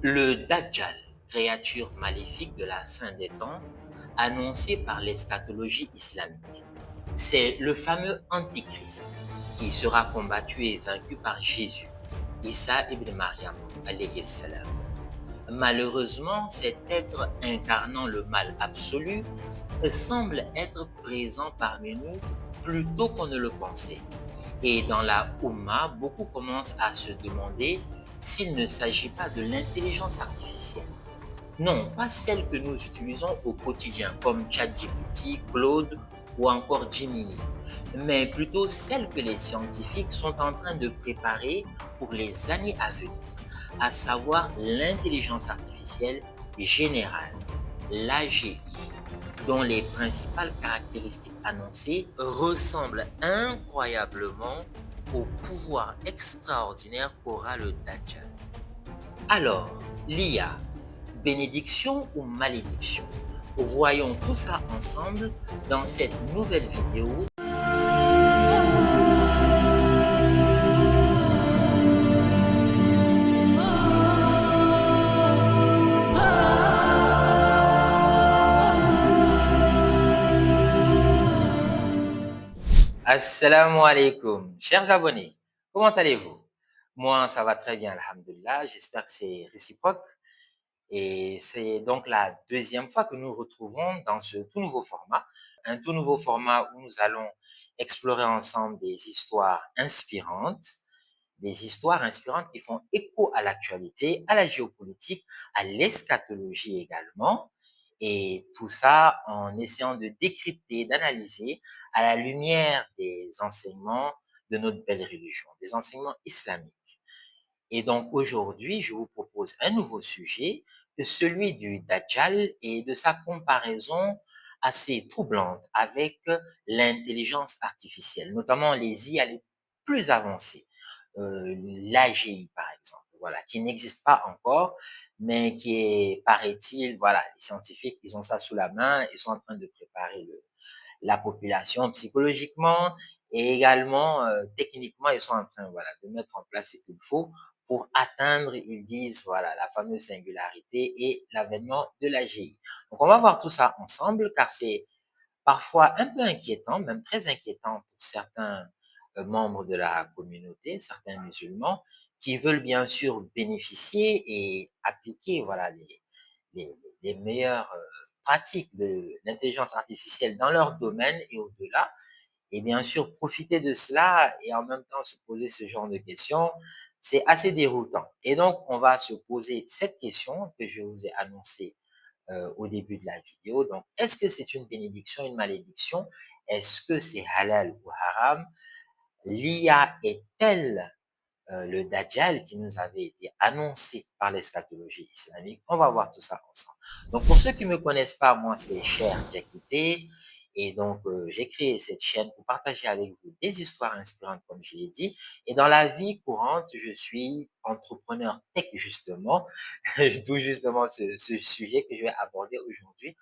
Le Dajjal, créature maléfique de la fin des temps, annoncée par l'eschatologie islamique. C'est le fameux Antichrist qui sera combattu et vaincu par Jésus, Isa ibn Maryam, alayhi salam. Malheureusement, cet être incarnant le mal absolu semble être présent parmi nous plus tôt qu'on ne le pensait. Et dans la Oumma, beaucoup commencent à se demander s'il ne s'agit pas de l'intelligence artificielle. Non, pas celle que nous utilisons au quotidien, comme ChatGPT, Claude ou encore Gemini, mais plutôt celle que les scientifiques sont en train de préparer pour les années à venir, à savoir l'intelligence artificielle générale, l'AGI, dont les principales caractéristiques annoncées ressemblent incroyablement au pouvoir extraordinaire qu'aura le Dajjal. Alors, l'IA, bénédiction ou malédiction? Voyons tout ça ensemble dans cette nouvelle vidéo. Assalamu alaikum, chers abonnés, comment allez-vous? Moi, ça va très bien, alhamdulillah, j'espère que c'est réciproque. Et c'est donc la deuxième fois que nous nous retrouvons dans ce tout nouveau format, un tout nouveau format où nous allons explorer ensemble des histoires inspirantes qui font écho à l'actualité, à la géopolitique, à l'eschatologie également, et tout ça en essayant de décrypter, d'analyser à la lumière des enseignements de notre belle religion, des enseignements islamiques. Et donc aujourd'hui, je vous propose un nouveau sujet, celui du Dajjal et de sa comparaison assez troublante avec l'intelligence artificielle, notamment les IA les plus avancées, l'AGI par exemple, voilà, qui n'existe pas encore, mais qui est, paraît-il, voilà, les scientifiques, ils ont ça sous la main, ils sont en train de préparer la population psychologiquement et également techniquement, ils sont en train voilà, de mettre en place ce qu'il faut pour atteindre, ils disent, voilà, la fameuse singularité et l'avènement de l'AGI. Donc, on va voir tout ça ensemble car c'est parfois un peu inquiétant, même très inquiétant pour certains membres de la communauté, certains musulmans, qui veulent bien sûr bénéficier et appliquer voilà, les, les meilleures pratiques de l'intelligence artificielle dans leur domaine et au-delà, et bien sûr profiter de cela et en même temps se poser ce genre de questions, c'est assez déroutant. Et donc, on va se poser cette question que je vous ai annoncée au début de la vidéo. Donc, est-ce que c'est une bénédiction, une malédiction? Est-ce que c'est halal ou haram? L'IA est-elle le Dajjal qui nous avait été annoncé par l'eschatologie islamique? On va voir tout ça ensemble. Donc, pour ceux qui ne me connaissent pas, moi, c'est Cher Diakité. Et donc, j'ai créé cette chaîne pour partager avec vous des histoires inspirantes, comme je l'ai dit. Et dans la vie courante, je suis entrepreneur tech, justement, d'où justement ce sujet que je vais aborder aujourd'hui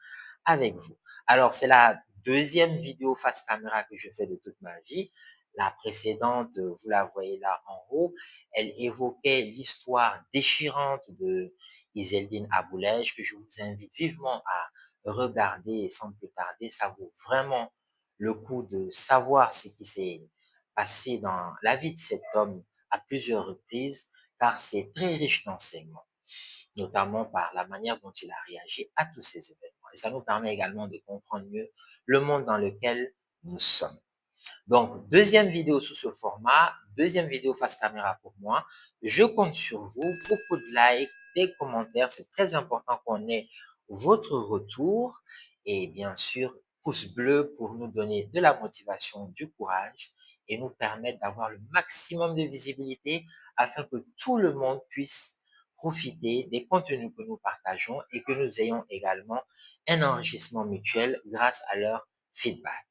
avec vous. Alors, c'est la deuxième vidéo face caméra que je fais de toute ma vie. La précédente, vous la voyez là en haut, elle évoquait l'histoire déchirante de Izzeldine Aboulej, que je vous invite vivement à regarder sans plus tarder. Ça vaut vraiment le coup de savoir ce qui s'est passé dans la vie de cet homme à plusieurs reprises, car c'est très riche d'enseignements, notamment par la manière dont il a réagi à tous ces événements. Et ça nous permet également de comprendre mieux le monde dans lequel nous sommes. Donc, deuxième vidéo sous ce format, deuxième vidéo face caméra pour moi. Je compte sur vous, beaucoup de likes, des commentaires. C'est très important qu'on ait votre retour et bien sûr, pouce bleu pour nous donner de la motivation, du courage et nous permettre d'avoir le maximum de visibilité afin que tout le monde puisse profiter des contenus que nous partageons et que nous ayons également un enrichissement mutuel grâce à leur feedback.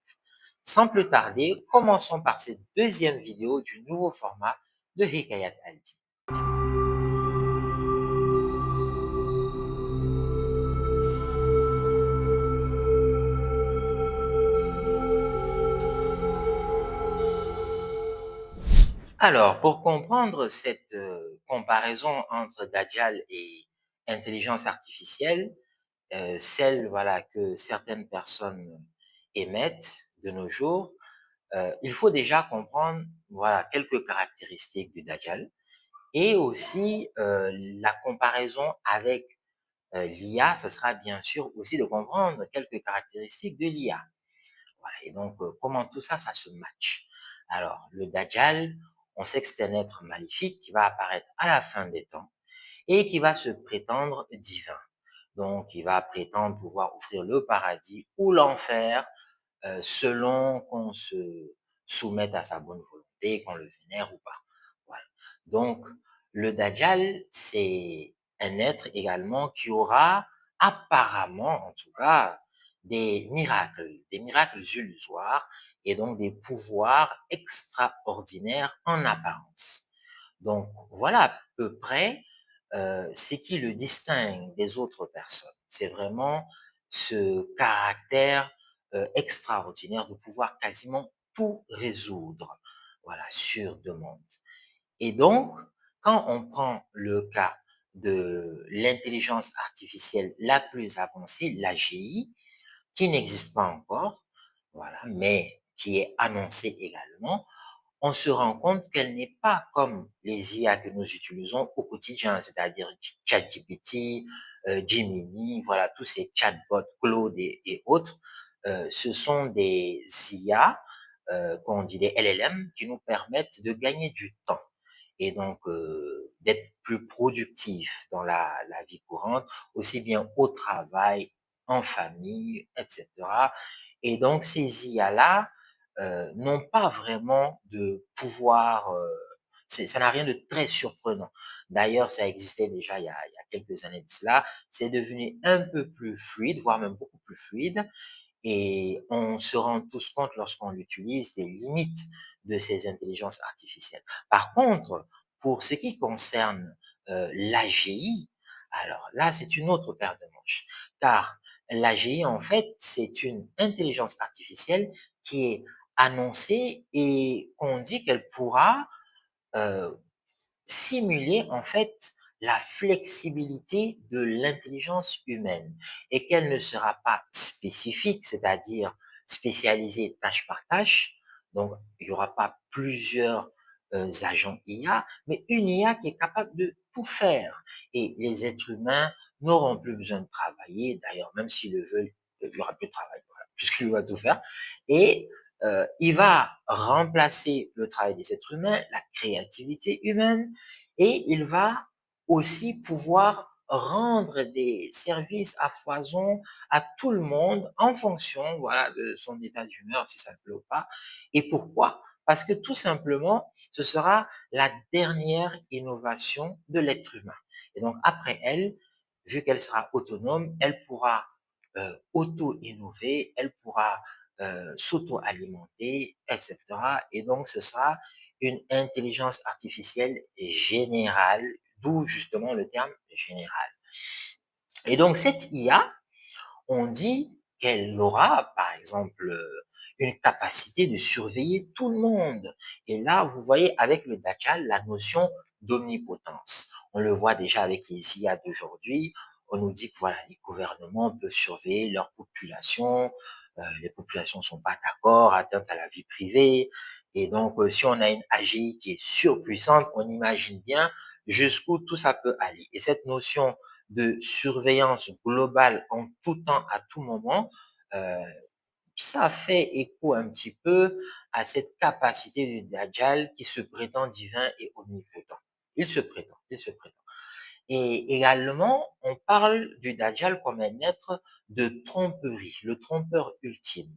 Sans plus tarder, commençons par cette deuxième vidéo du nouveau format de Hikayat Aldi. Alors, pour comprendre cette comparaison entre Dajjal et intelligence artificielle, celle voilà, que certaines personnes émettent de nos jours, il faut déjà comprendre voilà, quelques caractéristiques du Dajjal et aussi la comparaison avec l'IA, ce sera bien sûr aussi de comprendre quelques caractéristiques de l'IA. Voilà, et donc, comment tout ça, ça se match. Alors, le Dajjal, on sait que c'est un être maléfique qui va apparaître à la fin des temps et qui va se prétendre divin. Donc, il va prétendre pouvoir offrir le paradis ou l'enfer selon qu'on se soumette à sa bonne volonté, qu'on le vénère ou pas. Voilà. Donc, le Dajjal, c'est un être également qui aura apparemment, en tout cas, des miracles illusoires et donc des pouvoirs extraordinaires en apparence. Donc, voilà à peu près ce qui le distingue des autres personnes. C'est vraiment ce caractère extraordinaire de pouvoir quasiment tout résoudre, voilà, sur demande. Et donc, quand on prend le cas de l'intelligence artificielle la plus avancée, l'AGI, qui n'existe pas encore, voilà, mais qui est annoncée également, on se rend compte qu'elle n'est pas comme les IA que nous utilisons au quotidien, c'est-à-dire ChatGPT, Gemini, voilà, tous ces chatbots, Claude et autres. Ce sont des IA, qu'on dit des LLM, qui nous permettent de gagner du temps et donc d'être plus productifs dans la vie courante, aussi bien au travail, en famille, etc. Et donc ces IA-là, n'ont pas vraiment de pouvoir, ça n'a rien de très surprenant. D'ailleurs, ça existait déjà il y a quelques années de cela. C'est devenu un peu plus fluide, voire même beaucoup plus fluide. Et on se rend tous compte lorsqu'on l'utilise des limites de ces intelligences artificielles. Par contre, pour ce qui concerne l'AGI, alors là, c'est une autre paire de manches. Car l'AGI, en fait, c'est une intelligence artificielle qui est annoncée et qu'on dit qu'elle pourra euh, simuler en fait la flexibilité de l'intelligence humaine et qu'elle ne sera pas spécifique, c'est-à-dire spécialisée tâche par tâche. Donc, il n'y aura pas plusieurs agents IA, mais une IA qui est capable de tout faire. Et les êtres humains n'auront plus besoin de travailler. D'ailleurs, même s'ils le veulent, il n'y aura plus de travail, voilà, puisqu'il va tout faire. Et il va remplacer le travail des êtres humains, la créativité humaine, et il va aussi pouvoir rendre des services à foison à tout le monde en fonction, voilà, de son état d'humeur, si ça ne plaît ou pas. Et pourquoi? Parce que tout simplement, ce sera la dernière innovation de l'être humain. Et donc, après elle, vu qu'elle sera autonome, elle pourra auto-innover, elle pourra s'auto-alimenter, etc. Et donc, ce sera une intelligence artificielle générale, d'où justement le terme général. Et donc, cette IA, on dit qu'elle aura, par exemple, une capacité de surveiller tout le monde. Et là, vous voyez avec le Dajjal la notion d'omnipotence. On le voit déjà avec les IA d'aujourd'hui. On nous dit que voilà, les gouvernements peuvent surveiller leur population. Les populations ne sont pas d'accord, atteintes à la vie privée. Et donc, si on a une AGI qui est surpuissante, on imagine bien jusqu'où tout ça peut aller. Et cette notion de surveillance globale en tout temps, à tout moment, euh, ça fait écho un petit peu à cette capacité du Dajjal qui se prétend divin et omnipotent. Il se prétend. Et également, on parle du Dajjal comme un être de tromperie, le trompeur ultime.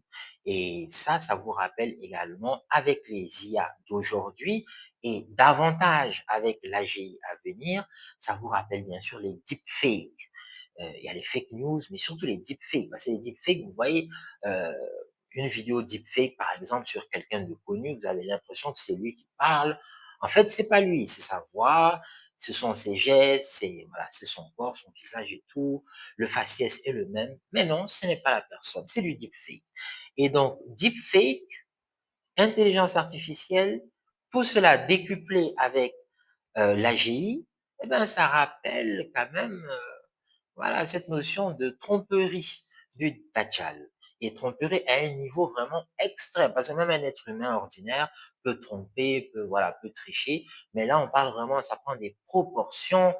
Et ça vous rappelle également avec les IA d'aujourd'hui et davantage avec l'AGI à venir, ça vous rappelle bien sûr les deepfakes. Il y a les fake news, mais surtout les deepfakes. Parce que les deepfakes, vous voyez, euh, une vidéo deepfake, par exemple, sur quelqu'un de connu, vous avez l'impression que c'est lui qui parle. En fait, c'est pas lui, c'est sa voix, ce sont ses gestes, voilà, c'est son corps, son visage et tout. Le faciès est le même, mais non, ce n'est pas la personne, c'est du deepfake. Et donc, deepfake, intelligence artificielle, tout cela décuplé avec l'AGI, eh ben, ça rappelle quand même voilà, cette notion de tromperie du Dajjal. Et tromperie à un niveau vraiment extrême, parce que même un être humain ordinaire peut tromper, peut, voilà, peut tricher, mais là, on parle vraiment, ça prend des proportions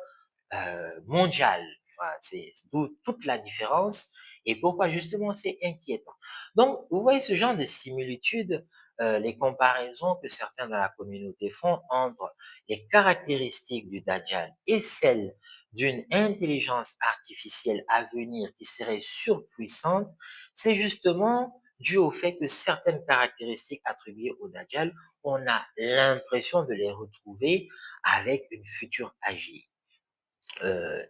mondiales. Voilà, c'est d'où toute la différence et pourquoi justement c'est inquiétant. Donc, vous voyez ce genre de similitudes, les comparaisons que certains dans la communauté font entre les caractéristiques du Dajjal et celles d'une intelligence artificielle à venir qui serait surpuissante, c'est justement dû au fait que certaines caractéristiques attribuées au Dajjal, on a l'impression de les retrouver avec une future AGI.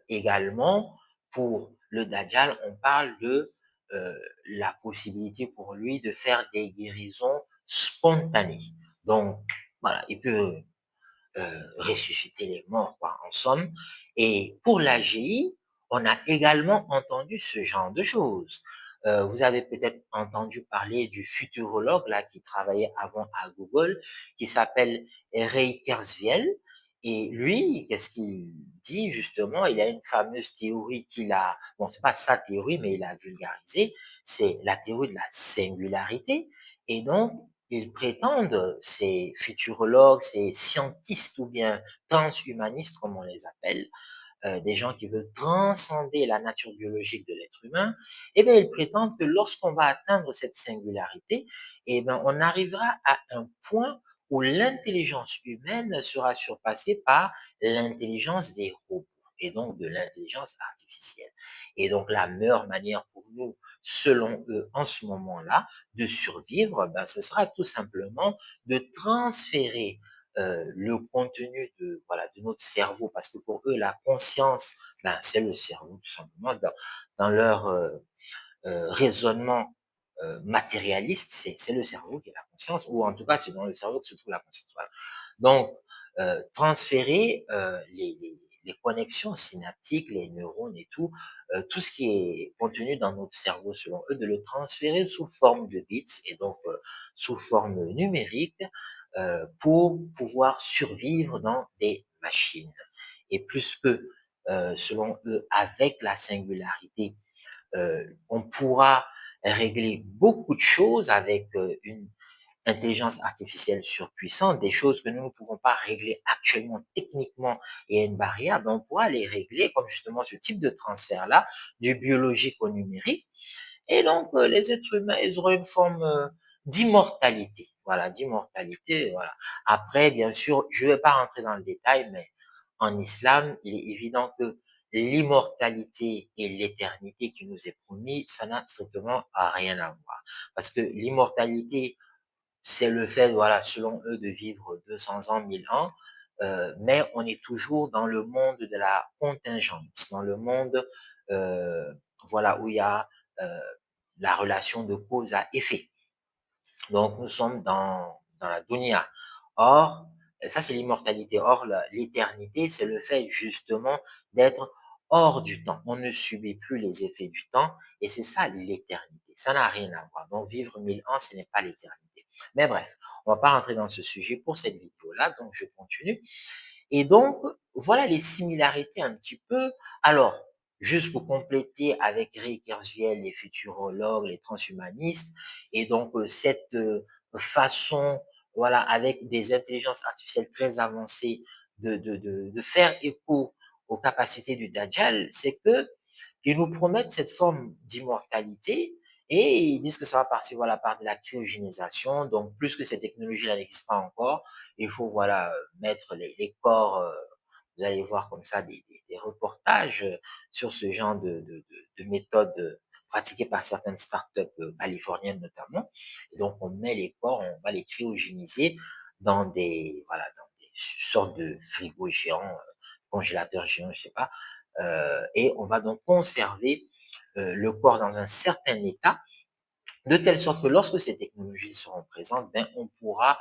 Également, pour le Dajjal, on parle de la possibilité pour lui de faire des guérisons spontanées. Donc, voilà, il peut ressusciter les morts, quoi, en somme. Et pour l'AGI, on a également entendu ce genre de choses. Vous avez peut-être entendu parler du futurologue là qui travaillait avant à Google, qui s'appelle Ray Kurzweil. Et lui, qu'est-ce qu'il dit justement? Il a une fameuse théorie qu'il a, bon, c'est pas sa théorie, mais il a vulgarisé, c'est la théorie de la singularité. Et donc, ils prétendent, ces futurologues, ces scientistes ou bien transhumanistes, comme on les appelle, des gens qui veulent transcender la nature biologique de l'être humain, eh bien, ils prétendent que lorsqu'on va atteindre cette singularité, eh bien, on arrivera à un point où l'intelligence humaine sera surpassée par l'intelligence des robots et donc de l'intelligence artificielle. Et donc, la meilleure manière pour nous, selon eux, en ce moment-là, de survivre, ben, ce sera tout simplement de transférer le contenu de, voilà, de notre cerveau, parce que pour eux, la conscience, ben, c'est le cerveau, tout simplement. Dans leur raisonnement matérialiste, c'est le cerveau qui est la conscience, ou en tout cas, c'est dans le cerveau que se trouve la conscience. Voilà. Donc, transférer les connexions synaptiques, les neurones et tout ce qui est contenu dans notre cerveau, selon eux, de le transférer sous forme de bits et donc sous forme numérique pour pouvoir survivre dans des machines. Et plus que, selon eux, avec la singularité, on pourra régler beaucoup de choses avec une intelligence artificielle surpuissante, des choses que nous ne pouvons pas régler actuellement techniquement et à une variable, on pourra les régler comme justement ce type de transfert-là, du biologique au numérique. Et donc, les êtres humains, ils auront une forme d'immortalité. Voilà, d'immortalité. Voilà. Après, bien sûr, je ne vais pas rentrer dans le détail, mais en islam, il est évident que l'immortalité et l'éternité qui nous est promis, ça n'a strictement rien à voir. Parce que l'immortalité, c'est le fait, voilà, selon eux, de vivre 200 ans, 1000 ans, mais on est toujours dans le monde de la contingence, dans le monde, voilà, où il y a euh, la relation de cause à effet. Donc, nous sommes dans la dunya. Or, ça, c'est l'immortalité. Or, l'éternité, c'est le fait justement d'être hors du temps. On ne subit plus les effets du temps et c'est ça l'éternité. Ça n'a rien à voir. Donc, vivre 1000 ans, ce n'est pas l'éternité. Mais bref, on ne va pas rentrer dans ce sujet pour cette vidéo-là, donc je continue. Et donc, voilà les similarités un petit peu. Alors, juste pour compléter avec Ray Kurzweil, les futurologues, les transhumanistes, et donc cette façon, voilà, avec des intelligences artificielles très avancées, de faire écho aux capacités du Dajjal, c'est que ils nous promettent cette forme d'immortalité et ils disent que ça va partir voilà, par de la cryogénisation. Donc, plus que ces technologies-là n'existent pas encore, il faut voilà, mettre les corps, vous allez voir comme ça des reportages sur ce genre de méthodes pratiquées par certaines startups californiennes notamment. Et donc, on met les corps, on va les cryogéniser dans voilà, dans des sortes de frigos géants, congélateurs géants, je sais pas, et on va donc conserver le corps dans un certain état, de telle sorte que lorsque ces technologies seront présentes, ben, on pourra,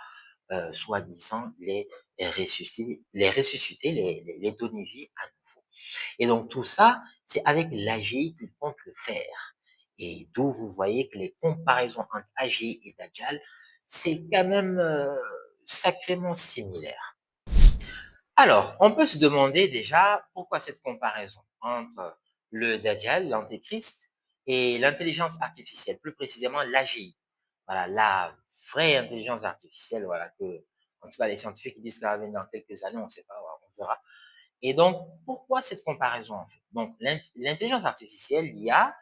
soi-disant, ressusciter, les donner vie à nouveau. Et donc tout ça, c'est avec l'AGI qu'ils comptent le faire. Et d'où vous voyez que les comparaisons entre AGI et Dajjal, c'est quand même sacrément similaire. Alors, on peut se demander déjà pourquoi cette comparaison entre le Dajjal, l'Antéchrist, et l'intelligence artificielle, plus précisément l'AGI. Voilà, la vraie intelligence artificielle, voilà, que, en tout cas, les scientifiques ils disent qu'elle va venir dans quelques années, on ne sait pas, voilà, on verra. Et donc, pourquoi cette comparaison, en fait? Donc, l'intelligence artificielle, l'IA,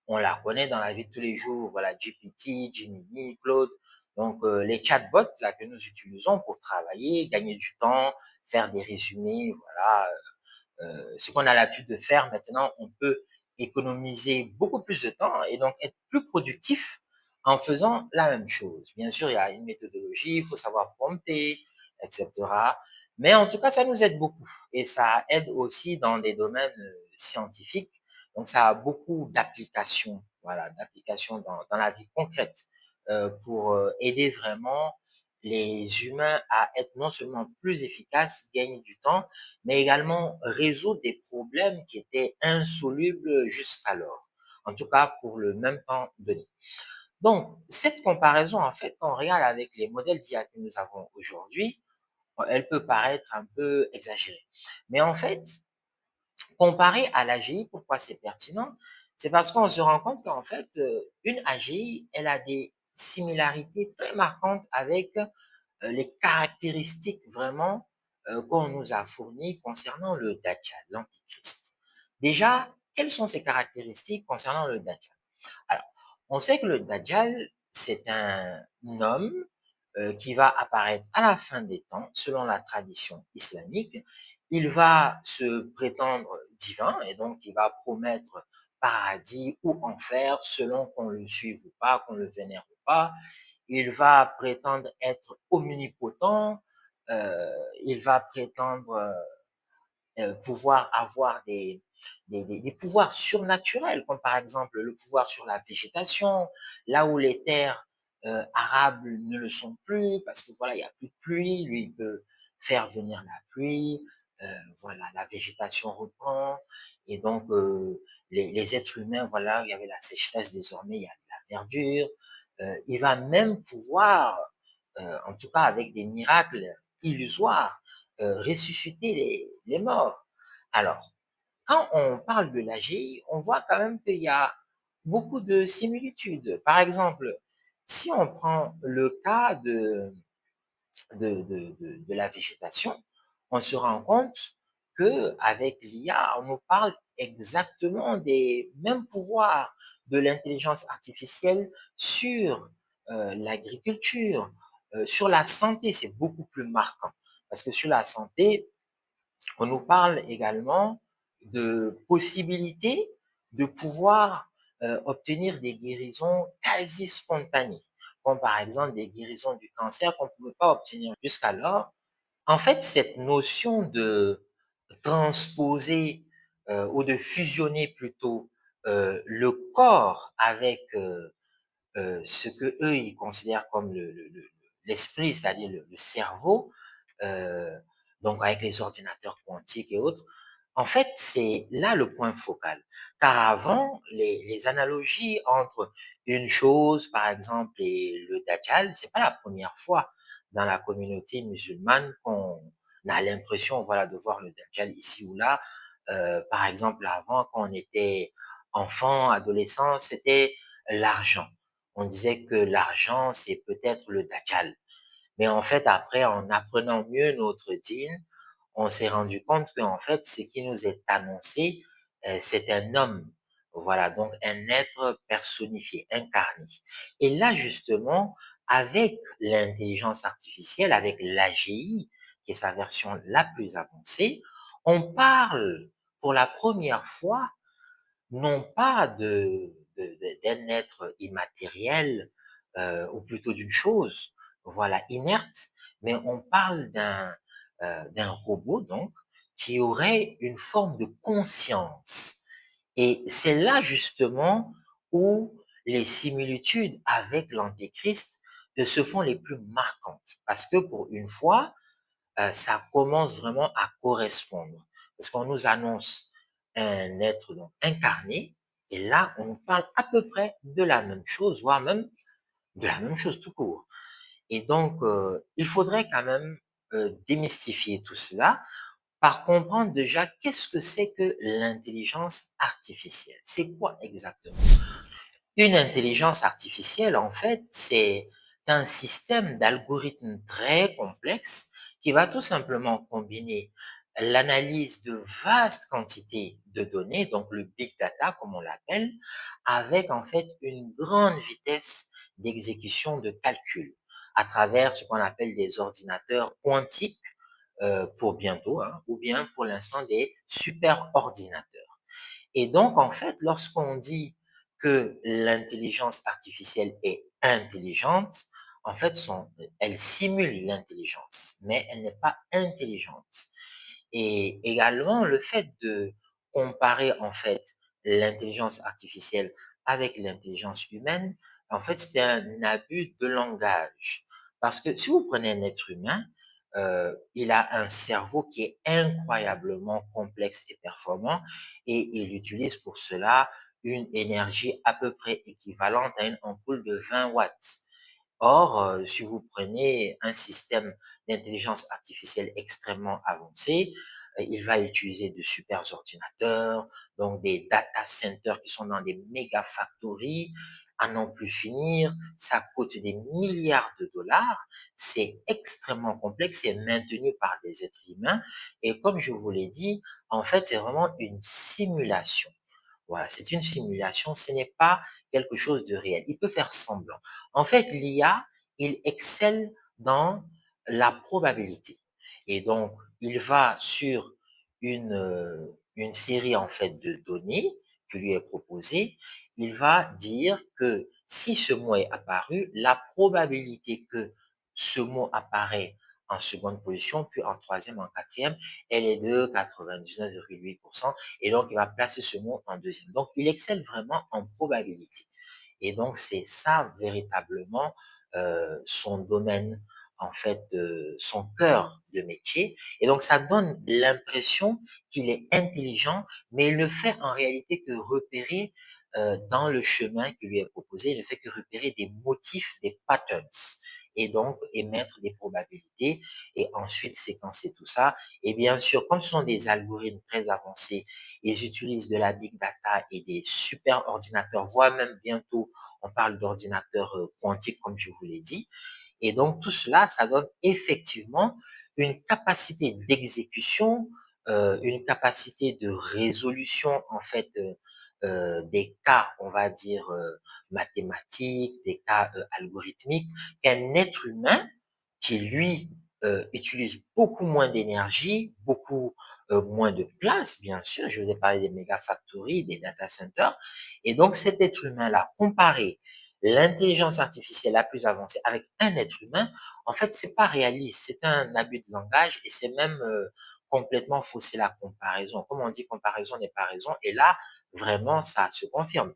on la connaît dans la vie de tous les jours, voilà, GPT, Gemini, Claude. Donc, les chatbots là, que nous utilisons pour travailler, gagner du temps, faire des résumés, voilà, ce qu'on a l'habitude de faire maintenant, on peut économiser beaucoup plus de temps et donc être plus productif en faisant la même chose. Bien sûr, il y a une méthodologie, il faut savoir prompter, etc. Mais en tout cas, ça nous aide beaucoup et ça aide aussi dans des domaines scientifiques. Donc, ça a beaucoup d'applications, voilà, d'applications dans la vie concrète pour aider vraiment les humains à être non seulement plus efficaces, gagner du temps, mais également résoudre des problèmes qui étaient insolubles jusqu'alors. En tout cas, pour le même temps donné. Donc, cette comparaison, en fait, quand on regarde avec les modèles d'IA que nous avons aujourd'hui, elle peut paraître un peu exagérée. Mais en fait, comparé à l'AGI, pourquoi c'est pertinent? C'est parce qu'on se rend compte qu'en fait, une AGI, elle a des similarités très marquantes avec les caractéristiques vraiment qu'on nous a fournies concernant le Dajjal, l'Antichrist. Déjà, quelles sont ces caractéristiques concernant le Dajjal? Alors, on sait que le Dajjal, c'est un homme qui va apparaître à la fin des temps, selon la tradition islamique. Il va se prétendre divin et donc il va promettre paradis ou enfer selon qu'on le suive ou pas, qu'on le vénère ou pas. Il va prétendre être omnipotent, il va prétendre pouvoir avoir des pouvoirs surnaturels, comme par exemple le pouvoir sur la végétation, là où les terres arables ne le sont plus, parce que voilà, il n'y a plus de pluie, lui, il peut faire venir la pluie, voilà, la végétation reprend, et donc les êtres humains, voilà, il y avait la sécheresse, désormais il y a de la verdure, il va même pouvoir, en tout cas avec des miracles illusoires, ressusciter les morts. Alors, quand on parle de l'AGI, on voit quand même qu'il y a beaucoup de similitudes. Par exemple, si on prend le cas de la végétation, on se rend compte que avec l'IA, on nous parle exactement des mêmes pouvoirs de l'intelligence artificielle sur l'agriculture, sur la santé, c'est beaucoup plus marquant. Parce que sur la santé, on nous parle également de possibilités de pouvoir obtenir des guérisons quasi spontanées, comme par exemple des guérisons du cancer qu'on ne pouvait pas obtenir jusqu'alors. En fait, cette notion de transposer ou de fusionner plutôt le corps avec ce que eux ils considèrent comme l'esprit, c'est-à-dire le cerveau, euh, donc avec les ordinateurs quantiques et autres. En fait, c'est là le point focal. Car avant, les analogies entre une chose, par exemple, et le Dajjal, c'est pas la première fois dans la communauté musulmane qu'on a l'impression, voilà, de voir le Dajjal ici ou là. Par exemple, avant, quand on était enfant, adolescent, c'était l'argent. On disait que l'argent, c'est peut-être le Dajjal. Mais en fait, après, en apprenant mieux notre dîne, on s'est rendu compte qu'en fait, ce qui nous est annoncé, c'est un homme. Voilà, donc un être personnifié, incarné. Et là, justement, avec l'intelligence artificielle, avec l'AGI, qui est sa version la plus avancée, on parle pour la première fois non pas d'un être immatériel, ou plutôt d'une chose, voilà, inerte, mais on parle d'un robot, donc, qui aurait une forme de conscience. Et c'est là, justement, où les similitudes avec l'Antéchrist se font les plus marquantes. Parce que pour une fois, ça commence vraiment à correspondre. Parce qu'on nous annonce un être donc incarné, et là, on nous parle à peu près de la même chose, voire même de la même chose tout court. Et donc, il faudrait quand même démystifier tout cela par comprendre déjà qu'est-ce que c'est que l'intelligence artificielle. C'est quoi exactement? Une intelligence artificielle, en fait, c'est un système d'algorithmes très complexe qui va tout simplement combiner l'analyse de vastes quantités de données, donc le big data comme on l'appelle, avec en fait une grande vitesse d'exécution de calcul à travers ce qu'on appelle des ordinateurs quantiques pour bientôt, hein, ou bien pour l'instant des superordinateurs. Et donc, en fait, lorsqu'on dit que l'intelligence artificielle est intelligente, en fait, elle simule l'intelligence, mais elle n'est pas intelligente. Et également, le fait de comparer, en fait, l'intelligence artificielle avec l'intelligence humaine, en fait, c'est un abus de langage. Parce que si vous prenez un être humain, il a un cerveau qui est incroyablement complexe et performant et il utilise pour cela une énergie à peu près équivalente à une ampoule de 20 watts. Or, si vous prenez un système d'intelligence artificielle extrêmement avancé, il va utiliser de super ordinateurs, donc des data centers qui sont dans des méga factories, à n'en plus finir, ça coûte des milliards de dollars, c'est extrêmement complexe, c'est maintenu par des êtres humains, et comme je vous l'ai dit, en fait, c'est vraiment une simulation. Voilà, c'est une simulation, ce n'est pas quelque chose de réel. Il peut faire semblant. En fait, l'IA, il excelle dans la probabilité. Et donc, il va sur une série en fait de données qui lui est proposée. Il va dire que si ce mot est apparu, la probabilité que ce mot apparaît en seconde position, puis en troisième, en quatrième, elle est de 99,8%. Et donc, il va placer ce mot en deuxième. Donc, il excelle vraiment en probabilité. Et donc, c'est ça véritablement son domaine, en fait, son cœur de métier. Et donc, ça donne l'impression qu'il est intelligent, mais il ne fait en réalité que repérer dans le chemin qui lui est proposé, il ne fait que repérer des motifs, des patterns, et donc émettre des probabilités et ensuite séquencer tout ça. Et bien sûr, comme ce sont des algorithmes très avancés, ils utilisent de la big data et des super ordinateurs, voire même bientôt, on parle d'ordinateurs quantiques, comme je vous l'ai dit. Et donc, tout cela, ça donne effectivement une capacité d'exécution, une capacité de résolution, en fait, des cas, on va dire, mathématiques, des cas algorithmiques, qu'un être humain qui, lui, utilise beaucoup moins d'énergie, beaucoup moins de place, bien sûr. Je vous ai parlé des méga factories, des data centers. Et donc, cet être humain-là, comparé l'intelligence artificielle la plus avancée avec un être humain, en fait, c'est pas réaliste. C'est un abus de langage et c'est même complètement faussé la comparaison. Comme on dit, comparaison n'est pas raison. Et là, vraiment, ça se confirme.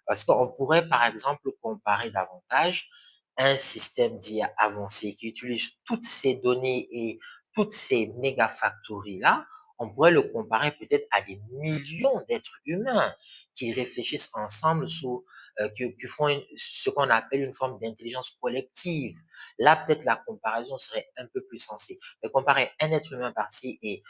Parce qu'on pourrait, par exemple, comparer davantage un système d'IA avancé qui utilise toutes ces données et toutes ces méga factories-là, on pourrait le comparer peut-être à des millions d'êtres humains qui réfléchissent ensemble qui font ce qu'on appelle une forme d'intelligence collective. Là, peut-être la comparaison serait un peu plus sensée. Mais comparer un être humain par-ci et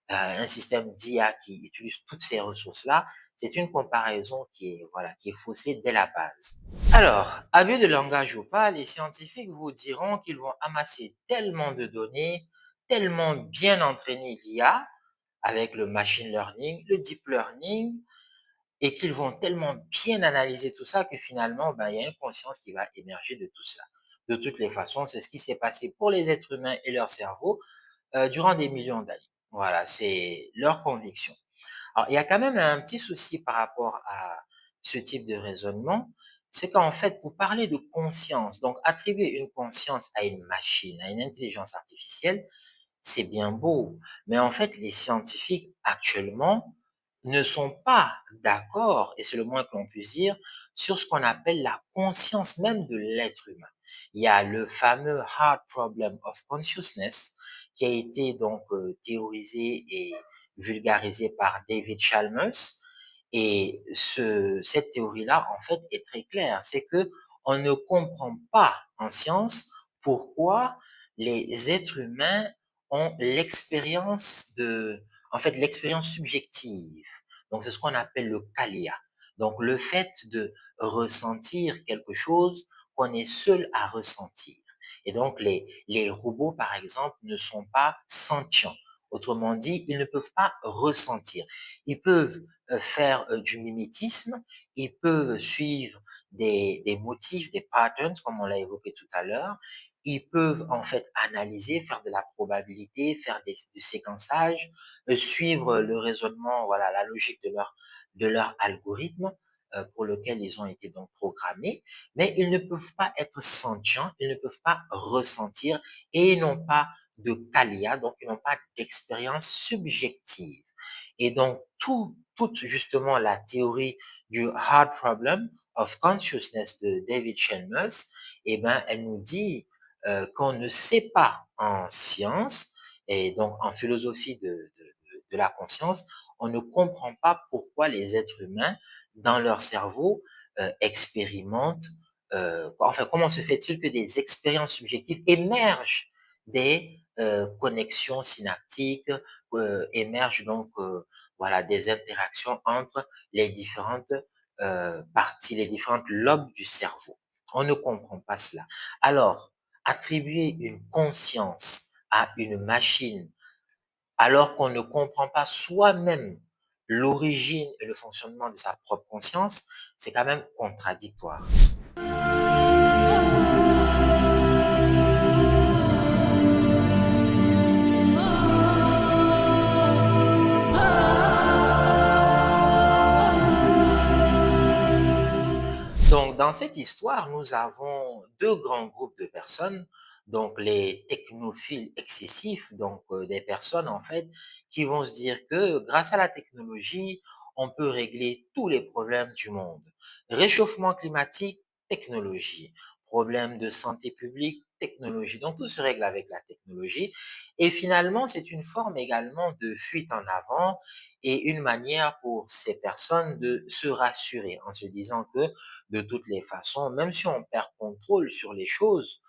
un système d'IA qui utilise toutes ces ressources-là, c'est une comparaison voilà, qui est faussée dès la base. Alors, abus de langage ou pas, les scientifiques vous diront qu'ils vont amasser tellement de données, tellement bien entraîner l'IA avec le machine learning, le deep learning, et qu'ils vont tellement bien analyser tout ça que finalement, ben, il y a une conscience qui va émerger de tout cela. De toutes les façons, c'est ce qui s'est passé pour les êtres humains et leur cerveau durant des millions d'années. Voilà, c'est leur conviction. Alors, il y a quand même un petit souci par rapport à ce type de raisonnement, c'est qu'en fait, pour parler de conscience, donc attribuer une conscience à une machine, à une intelligence artificielle, c'est bien beau, mais en fait, les scientifiques actuellement ne sont pas d'accord, et c'est le moins que l'on puisse dire, sur ce qu'on appelle la conscience même de l'être humain. Il y a le fameux hard problem of consciousness qui a été donc théorisé et vulgarisé par David Chalmers. Et cette théorie-là, en fait, est très claire. C'est que on ne comprend pas en science pourquoi les êtres humains ont l'expérience subjective. Donc, c'est ce qu'on appelle le qualia. Donc, le fait de ressentir quelque chose qu'on est seul à ressentir. Et donc, les robots, par exemple, ne sont pas sentients. Autrement dit, ils ne peuvent pas ressentir. Ils peuvent faire du mimétisme, ils peuvent suivre des motifs, des patterns, comme on l'a évoqué tout à l'heure. Ils peuvent en fait analyser, faire de la probabilité, faire du séquençage, suivre le raisonnement, voilà, la logique de leur algorithme pour lequel ils ont été donc programmés, mais ils ne peuvent pas être sentients, ils ne peuvent pas ressentir et ils n'ont pas de qualia, donc ils n'ont pas d'expérience subjective. Et donc, toute justement la théorie du hard problem of consciousness de David Chalmers, eh ben, elle nous dit qu'on ne sait pas en science et donc en philosophie de la conscience, on ne comprend pas pourquoi les êtres humains, dans leur cerveau, expérimentent, enfin, comment se fait-il que des expériences subjectives émergent des connexions synaptiques, émergent donc voilà, des interactions entre les différentes parties, les différentes lobes du cerveau. On ne comprend pas cela. Alors, attribuer une conscience à une machine alors qu'on ne comprend pas soi-même l'origine et le fonctionnement de sa propre conscience, c'est quand même contradictoire. Donc, dans cette histoire, nous avons deux grands groupes de personnes. Donc, les technophiles excessifs, donc des personnes en fait qui vont se dire que grâce à la technologie, on peut régler tous les problèmes du monde. Réchauffement climatique, technologie. Problème de santé publique, technologie. Donc, tout se règle avec la technologie. Et finalement, c'est une forme également de fuite en avant et une manière pour ces personnes de se rassurer en se disant que de toutes les façons, même si on perd contrôle sur les choses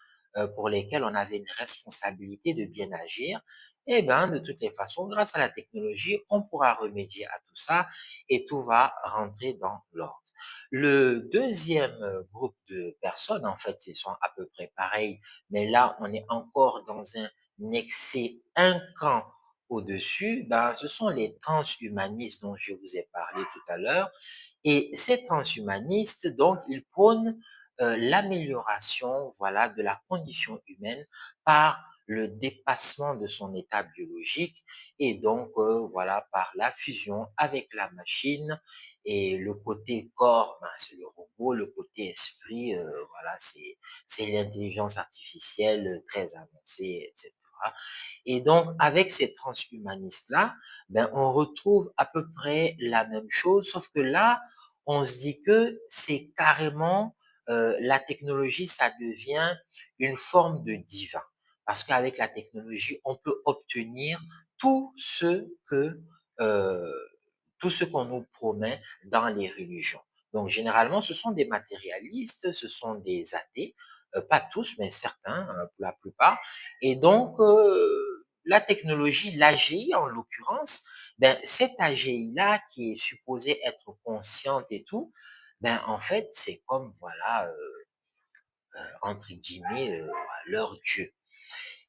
pour lesquelles on avait une responsabilité de bien agir, eh bien, de toutes les façons, grâce à la technologie, on pourra remédier à tout ça et tout va rentrer dans l'ordre. Le deuxième groupe de personnes, en fait, ils sont à peu près pareils, mais là, on est encore dans un excès un cran au-dessus, ben, ce sont les transhumanistes dont je vous ai parlé tout à l'heure. Et ces transhumanistes, donc, ils prônent l'amélioration, voilà, de la condition humaine par le dépassement de son état biologique et donc, voilà, par la fusion avec la machine et le côté corps, ben, c'est le robot, le côté esprit, voilà, c'est l'intelligence artificielle très avancée, etc. Et donc, avec ces transhumanistes-là, ben, on retrouve à peu près la même chose, sauf que là, on se dit que c'est carrément la technologie, ça devient une forme de divin. Parce qu'avec la technologie, on peut obtenir tout ce que euh, tout ce qu'on nous promet dans les religions. Donc, généralement, ce sont des matérialistes, ce sont des athées, pas tous, mais certains, pour la plupart. Et donc, la technologie, l'AGI en l'occurrence, ben, cette AGI-là qui est supposée être consciente et tout, ben, en fait, c'est comme, voilà, entre guillemets, leur Dieu.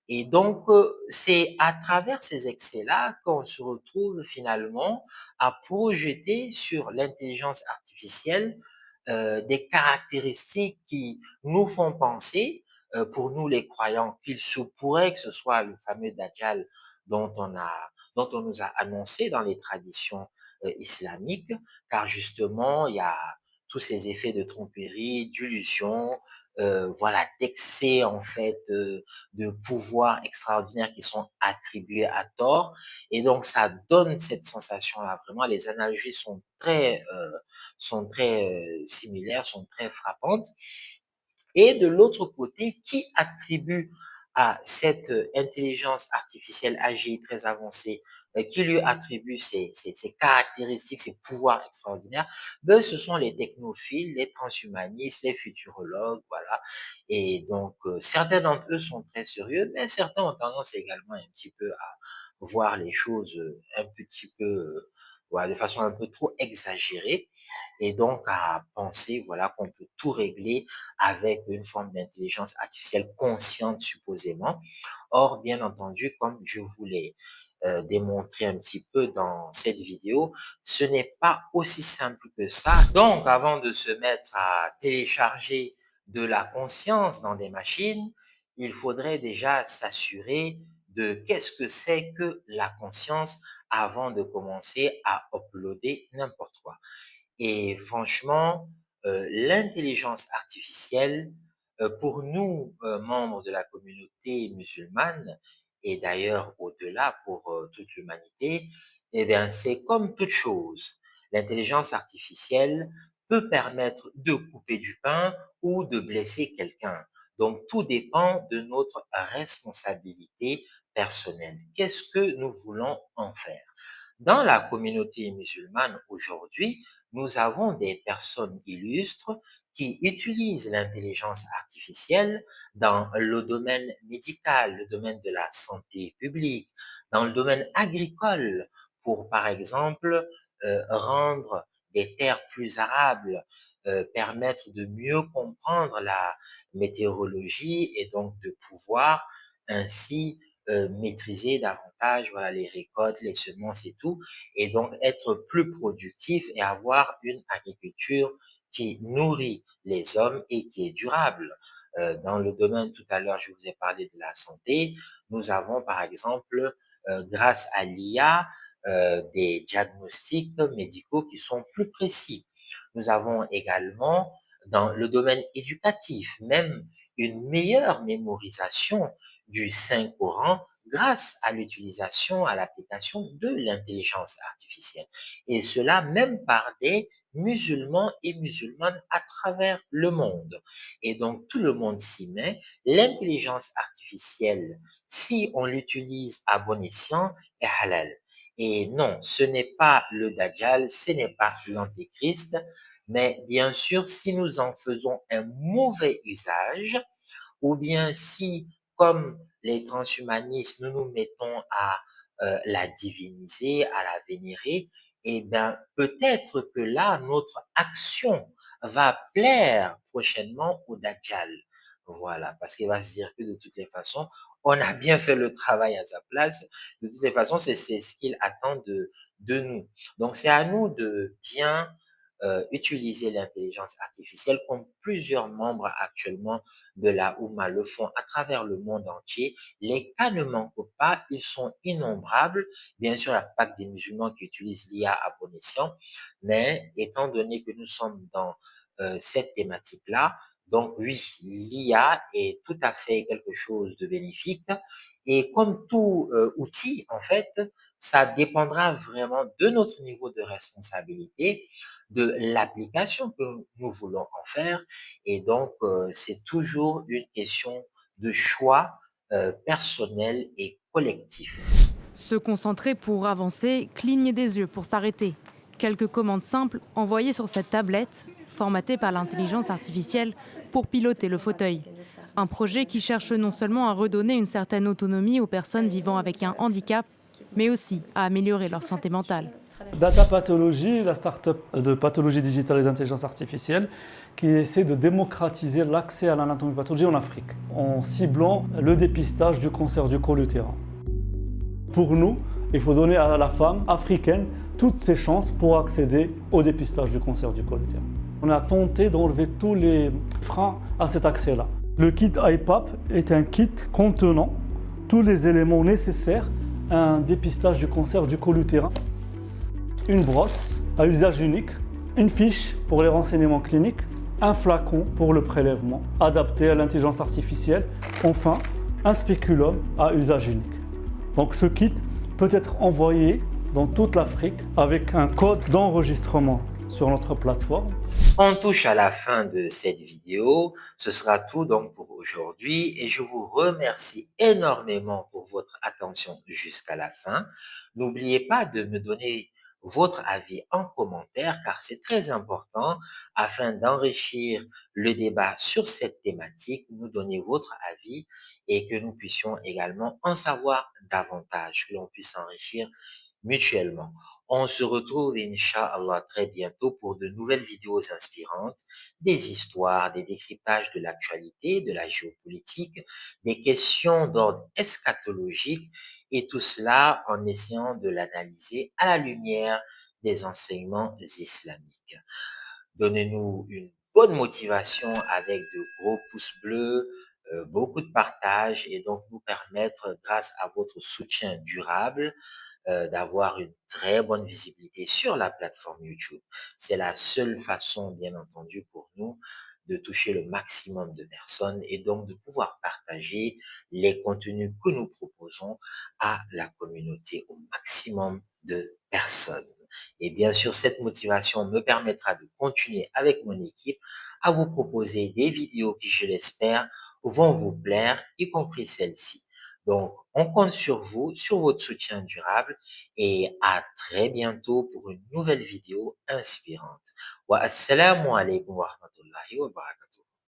Et donc, c'est à travers ces excès-là qu'on se retrouve finalement à projeter sur l'intelligence artificielle des caractéristiques qui nous font penser, pour nous les croyants, qu'il se pourrait que ce soit le fameux Dajjal dont on nous a annoncé dans les traditions islamiques, car justement, il y a tous ces effets de tromperie, d'illusion, voilà, d'excès en fait, de pouvoirs extraordinaires qui sont attribués à tort. Et donc, ça donne cette sensation-là. Vraiment, les analogies sont très similaires, sont très frappantes. Et de l'autre côté, qui attribue à cette intelligence artificielle AGI très avancée qui lui attribuent ces caractéristiques, ces pouvoirs extraordinaires, ben, ce sont les technophiles, les transhumanistes, les futurologues, voilà. Et donc, certains d'entre eux sont très sérieux, mais certains ont tendance également un petit peu à voir les choses un petit peu, voilà, de façon un peu trop exagérée, et donc à penser, voilà, qu'on peut tout régler avec une forme d'intelligence artificielle consciente, supposément. Or, bien entendu, comme je vous l'ai démontré un petit peu dans cette vidéo, ce n'est pas aussi simple que ça. Donc, avant de se mettre à télécharger de la conscience dans des machines, il faudrait déjà s'assurer de qu'est-ce que c'est que la conscience avant de commencer à uploader n'importe quoi. Et franchement, l'intelligence artificielle, pour nous, membres de la communauté musulmane, et d'ailleurs au-delà pour toute l'humanité, eh bien, c'est comme toute chose. L'intelligence artificielle peut permettre de couper du pain ou de blesser quelqu'un. Donc, tout dépend de notre responsabilité personnelle. Qu'est-ce que nous voulons en faire? Dans la communauté musulmane aujourd'hui, nous avons des personnes illustres qui utilisent l'intelligence artificielle dans le domaine médical, le domaine de la santé publique, dans le domaine agricole, pour, par exemple, rendre des terres plus arables, permettre de mieux comprendre la météorologie et donc de pouvoir ainsi maîtriser davantage, voilà, les récoltes, les semences et tout, et donc être plus productif et avoir une agriculture qui nourrit les hommes et qui est durable. Dans le domaine, tout à l'heure, je vous ai parlé de la santé. Nous avons, par exemple, grâce à l'IA, des diagnostics médicaux qui sont plus précis. Nous avons également, dans le domaine éducatif, même une meilleure mémorisation du Saint-Coran grâce à l'utilisation, à l'application de l'intelligence artificielle. Et cela même par des musulmans et musulmanes à travers le monde. Et donc, tout le monde s'y met. L'intelligence artificielle, si on l'utilise à bon escient, est halal. Et non, ce n'est pas le Dajjal, ce n'est pas l'Antéchrist, mais bien sûr, si nous en faisons un mauvais usage, ou bien si, comme les transhumanistes, nous nous mettons à la diviniser, à la vénérer, eh bien, peut-être que là, notre action va plaire prochainement au Dajjal. Voilà, parce qu'il va se dire que de toutes les façons, on a bien fait le travail à sa place. De toutes les façons, c'est ce qu'il attend de nous. Donc, c'est à nous de bien utiliser l'intelligence artificielle comme plusieurs membres actuellement de la Oumma le font à travers le monde entier. Les cas ne manquent pas, ils sont innombrables. Bien sûr, il n'y a pas que des musulmans qui utilisent l'IA à bon escient, mais étant donné que nous sommes dans cette thématique-là, donc oui, l'IA est tout à fait quelque chose de bénéfique. Et comme tout outil, en fait, ça dépendra vraiment de notre niveau de responsabilité, de l'application que nous voulons en faire. Et donc, c'est toujours une question de choix personnel et collectif. Se concentrer pour avancer, cligner des yeux pour s'arrêter. Quelques commandes simples envoyées sur cette tablette, formatée par l'intelligence artificielle pour piloter le fauteuil. Un projet qui cherche non seulement à redonner une certaine autonomie aux personnes vivant avec un handicap, mais aussi à améliorer leur santé mentale. Data Pathology, la start-up de pathologie digitale et d'intelligence artificielle, qui essaie de démocratiser l'accès à l'anatomopathologie en Afrique, en ciblant le dépistage du cancer du col utérin. Pour nous, il faut donner à la femme africaine toutes ses chances pour accéder au dépistage du cancer du col utérin. On a tenté d'enlever tous les freins à cet accès-là. Le kit iPap est un kit contenant tous les éléments nécessaires à un dépistage du cancer du col utérin. Une brosse à usage unique, une fiche pour les renseignements cliniques, un flacon pour le prélèvement adapté à l'intelligence artificielle, enfin un spéculum à usage unique. Donc ce kit peut être envoyé dans toute l'Afrique avec un code d'enregistrement sur notre plateforme. On touche à la fin de cette vidéo. Ce sera tout donc pour aujourd'hui et je vous remercie énormément pour votre attention jusqu'à la fin. N'oubliez pas de me donner votre avis en commentaire car c'est très important afin d'enrichir le débat sur cette thématique. Nous donner votre avis et que nous puissions également en savoir davantage, que l'on puisse s'enrichir mutuellement. On se retrouve, Inch'Allah, très bientôt pour de nouvelles vidéos inspirantes, des histoires, des décryptages de l'actualité, de la géopolitique, des questions d'ordre eschatologique, et tout cela en essayant de l'analyser à la lumière des enseignements islamiques. Donnez-nous une bonne motivation avec de gros pouces bleus, beaucoup de partage et donc nous permettre, grâce à votre soutien durable, d'avoir une très bonne visibilité sur la plateforme YouTube. C'est la seule façon, bien entendu, pour nous de toucher le maximum de personnes et donc de pouvoir partager les contenus que nous proposons à la communauté, au maximum de personnes. Et bien sûr, cette motivation me permettra de continuer avec mon équipe à vous proposer des vidéos qui, je l'espère, vont vous plaire, y compris celle-ci. Donc, on compte sur vous, sur votre soutien durable et à très bientôt pour une nouvelle vidéo inspirante. Wa assalamu alaikum wa rahmatullahi wa barakatuh.